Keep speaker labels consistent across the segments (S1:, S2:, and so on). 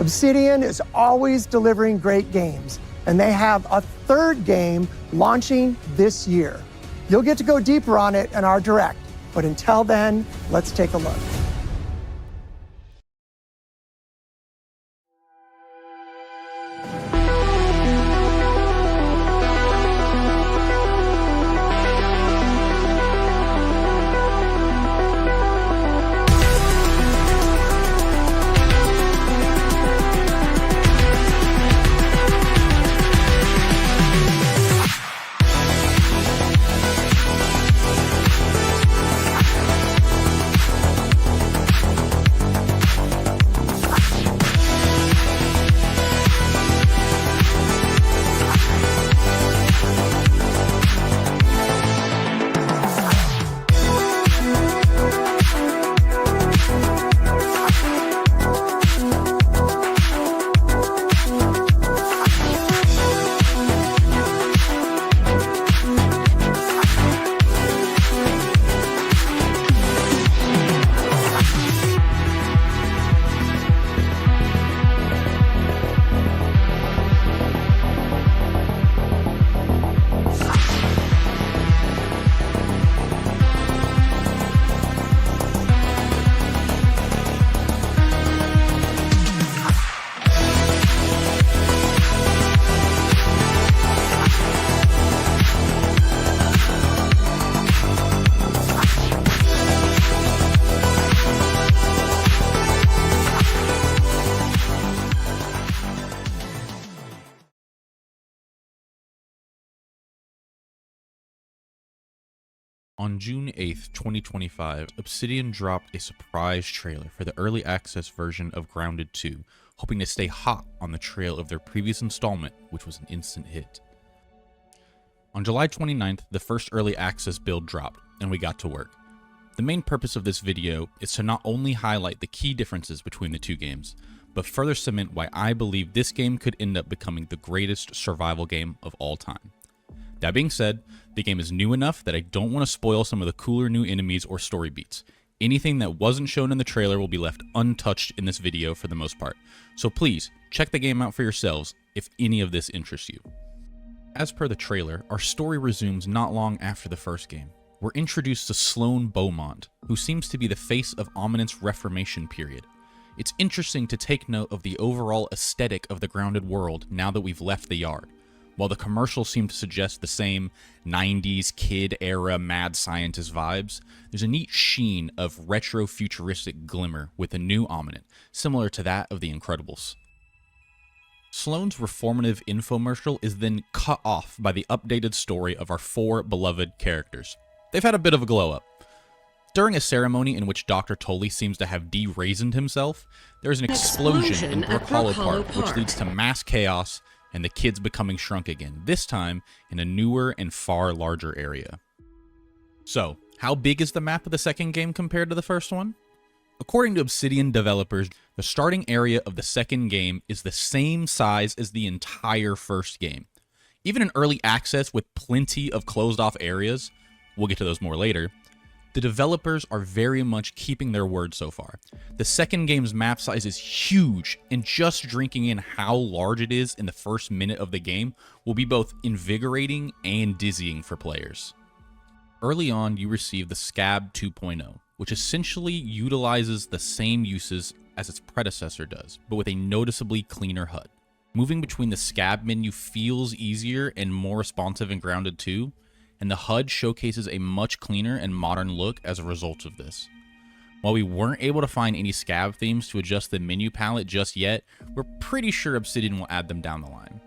S1: Obsidian is always delivering great games, and they have a third game launching this year. You'll get to go deeper on it in our Direct, but until then, let's take a look.
S2: On June 8th, 2025, Obsidian dropped a surprise trailer for the early access version of Grounded 2, hoping to stay hot on the trail of their previous installment, which was an instant hit. On July 29th, the first early access build dropped, and we got to work. The main purpose of this video is to not only highlight the key differences between the two games, but further cement why I believe this game could end up becoming the greatest survival game of all time. That being said, the game is new enough that I don't want to spoil some of the cooler new enemies or story beats. Anything that wasn't shown in the trailer will be left untouched in this video for the most part, so please check the game out for yourselves if any of this interests you. As per the trailer, our story resumes not long after the first game. We're introduced to Sloan Beaumont, who seems to be the face of Ominent's Reformation period. It's interesting to take note of the overall aesthetic of the Grounded world now that we've left the yard. While the commercials seem to suggest the same 90s kid-era mad scientist vibes, there's a neat sheen of retro-futuristic glimmer with a new Ominent, similar to that of The Incredibles. Sloan's reformative infomercial is then cut off by the updated story of our four beloved characters. They've had a bit of a glow-up. During a ceremony in which Dr. Tully seems to have de-raisined himself, there's an explosion in Brook Hollow Park, which leads to mass chaos and the kids becoming shrunk again, this time in a newer and far larger area. So, how big is the map of the second game compared to the first one? According to Obsidian developers, the starting area of the second game is the same size as the entire first game. Even in early access with plenty of closed off areas, we'll get to those more later, the developers are very much keeping their word so far. The second game's map size is huge, and just drinking in how large it is in the first minute of the game will be both invigorating and dizzying for players. Early on, you receive the Scab 2.0, which essentially utilizes the same uses as its predecessor does, but with a noticeably cleaner HUD. Moving between the Scab menu feels easier and more responsive in Grounded 2, and the HUD showcases a much cleaner and modern look as a result of this. While we weren't able to find any Scab themes to adjust the menu palette just yet, we're pretty sure Obsidian will add them down the line.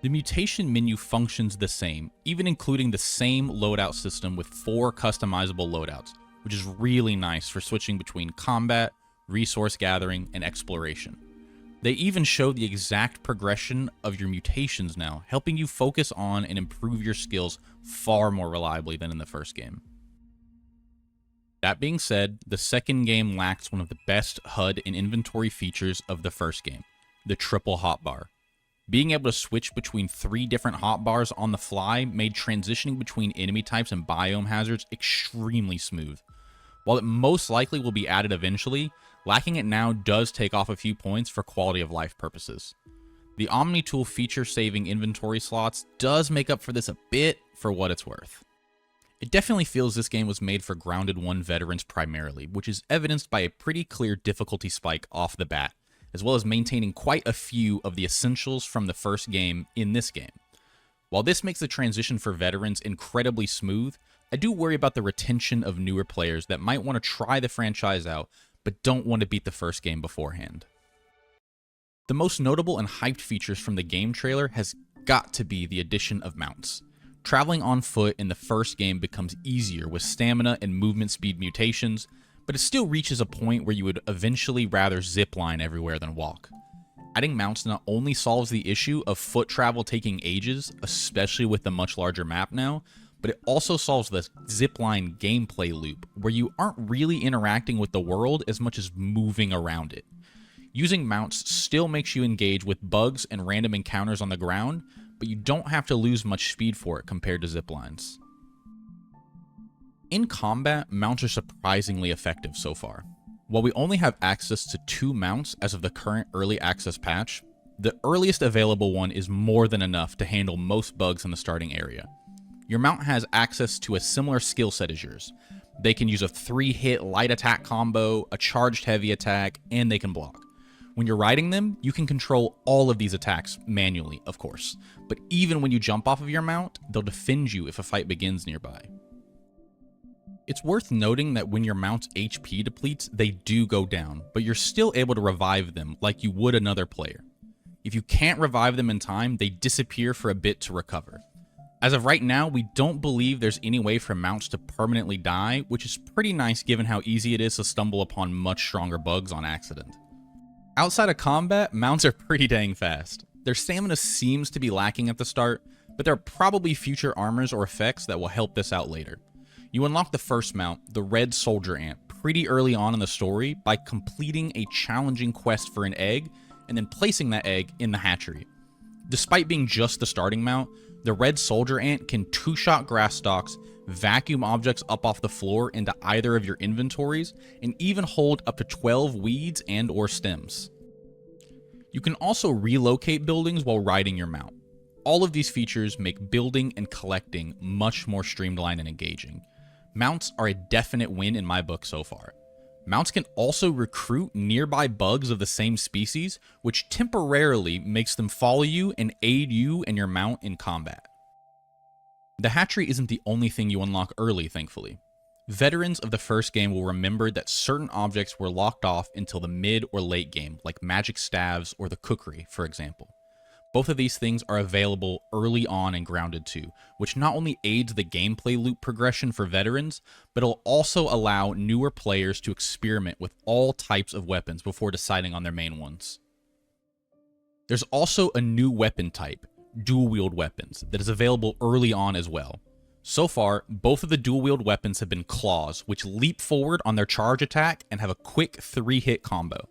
S2: The mutation menu functions the same, even including the same loadout system with 4 customizable loadouts, which is really nice for switching between combat, resource gathering, and exploration. They even show the exact progression of your mutations now, helping you focus on and improve your skills far more reliably than in the first game. That being said, the second game lacks one of the best HUD and inventory features of the first game, the triple hotbar. Being able to switch between 3 different hotbars on the fly made transitioning between enemy types and biome hazards extremely smooth. While it most likely will be added eventually, Lacking it now does take off a few points for quality of life purposes. The Omni-Tool feature-saving inventory slots does make up for this a bit for what it's worth. It definitely feels this game was made for Grounded 1 veterans primarily, which is evidenced by a pretty clear difficulty spike off the bat, as well as maintaining quite a few of the essentials from the first game in this game. While this makes the transition for veterans incredibly smooth, I do worry about the retention of newer players that might want to try the franchise out, but don't want to beat the first game beforehand. The most notable and hyped features from the game trailer has got to be the addition of mounts. Traveling on foot in the first game becomes easier with stamina and movement speed mutations, but it still reaches a point where you would eventually rather zipline everywhere than walk. Adding mounts not only solves the issue of foot travel taking ages, especially with the much larger map now, but it also solves the zipline gameplay loop, where you aren't really interacting with the world as much as moving around it. Using mounts still makes you engage with bugs and random encounters on the ground, but you don't have to lose much speed for it compared to ziplines. In combat, mounts are surprisingly effective so far. While we only have access to 2 mounts as of the current early access patch, the earliest available one is more than enough to handle most bugs in the starting area. Your mount has access to a similar skill set as yours. They can use a 3-hit light attack combo, a charged heavy attack, and they can block. When you're riding them, you can control all of these attacks manually, of course, but even when you jump off of your mount, they'll defend you if a fight begins nearby. It's worth noting that when your mount's HP depletes, they do go down, but you're still able to revive them like you would another player. If you can't revive them in time, they disappear for a bit to recover. As of right now, we don't believe there's any way for mounts to permanently die, which is pretty nice given how easy it is to stumble upon much stronger bugs on accident. Outside of combat, mounts are pretty dang fast. Their stamina seems to be lacking at the start, but there are probably future armors or effects that will help this out later. You unlock the first mount, the Red Soldier Ant, pretty early on in the story by completing a challenging quest for an egg and then placing that egg in the hatchery. Despite being just the starting mount, the Red Soldier Ant can 2-shot grass stalks, vacuum objects up off the floor into either of your inventories, and even hold up to 12 weeds and or stems. You can also relocate buildings while riding your mount. All of these features make building and collecting much more streamlined and engaging. Mounts are a definite win in my book so far. Mounts can also recruit nearby bugs of the same species, which temporarily makes them follow you and aid you and your mount in combat. The hatchery isn't the only thing you unlock early, thankfully. Veterans of the first game will remember that certain objects were locked off until the mid or late game, like magic staves or the cookery, for example. Both of these things are available early on in Grounded 2, which not only aids the gameplay loop progression for veterans, but it'll also allow newer players to experiment with all types of weapons before deciding on their main ones. There's also a new weapon type, dual-wield weapons, that is available early on as well. So far, both of the dual-wield weapons have been claws, which leap forward on their charge attack and have a quick 3-hit combo.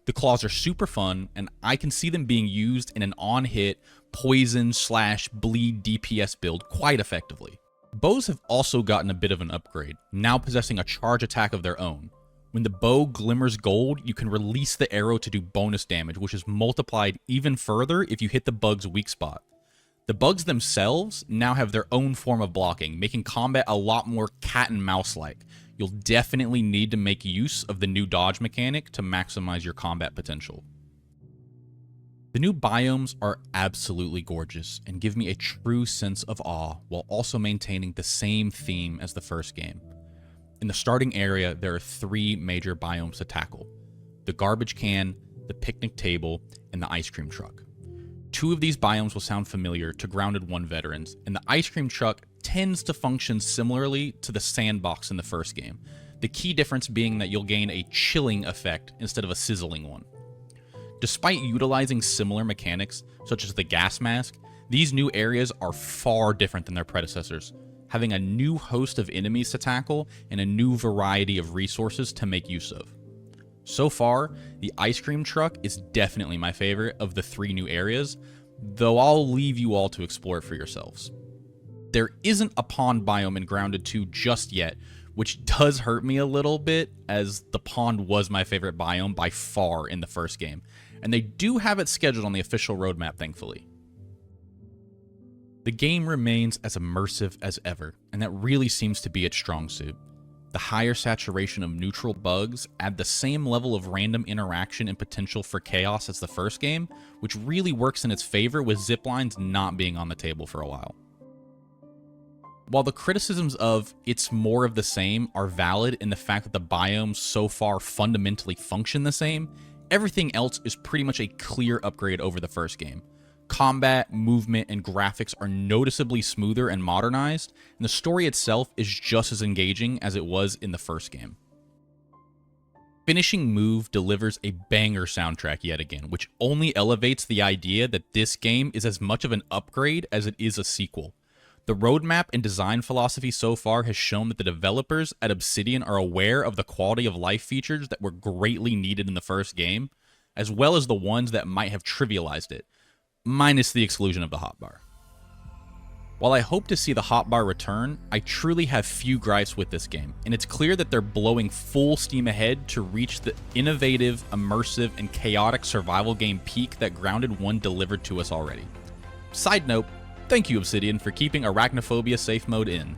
S2: The claws are super fun, and I can see them being used in an on-hit, poison/bleed DPS build quite effectively. Bows have also gotten a bit of an upgrade, now possessing a charge attack of their own. When the bow glimmers gold, you can release the arrow to do bonus damage, which is multiplied even further if you hit the bug's weak spot. The bugs themselves now have their own form of blocking, making combat a lot more cat and mouse-like. You'll definitely need to make use of the new dodge mechanic to maximize your combat potential. The new biomes are absolutely gorgeous and give me a true sense of awe while also maintaining the same theme as the first game. In the starting area, there are 3 major biomes to tackle: the garbage can, the picnic table, and the ice cream truck. 2 of these biomes will sound familiar to Grounded 1 veterans, and the ice cream truck tends to function similarly to the sandbox in the first game, the key difference being that you'll gain a chilling effect instead of a sizzling one. Despite utilizing similar mechanics, such as the gas mask, these new areas are far different than their predecessors, having a new host of enemies to tackle and a new variety of resources to make use of. So far, the ice cream truck is definitely my favorite of the 3 new areas, though I'll leave you all to explore it for yourselves. There isn't a pond biome in Grounded 2 just yet, which does hurt me a little bit, as the pond was my favorite biome by far in the first game, and they do have it scheduled on the official roadmap, thankfully. The game remains as immersive as ever, and that really seems to be its strong suit. The higher saturation of neutral bugs add the same level of random interaction and potential for chaos as the first game, which really works in its favor with ziplines not being on the table for a while. While the criticisms of "it's more of the same" are valid in the fact that the biomes so far fundamentally function the same, everything else is pretty much a clear upgrade over the first game. Combat, movement, and graphics are noticeably smoother and modernized, and the story itself is just as engaging as it was in the first game. Finishing Move delivers a banger soundtrack yet again, which only elevates the idea that this game is as much of an upgrade as it is a sequel. The roadmap and design philosophy so far has shown that the developers at Obsidian are aware of the quality of life features that were greatly needed in the first game, as well as the ones that might have trivialized it, minus the exclusion of the hotbar. While I hope to see the hotbar return, I truly have few gripes with this game, and it's clear that they're blowing full steam ahead to reach the innovative, immersive, and chaotic survival game peak that Grounded 1 delivered to us already. Side note, thank you Obsidian for keeping Arachnophobia safe mode in.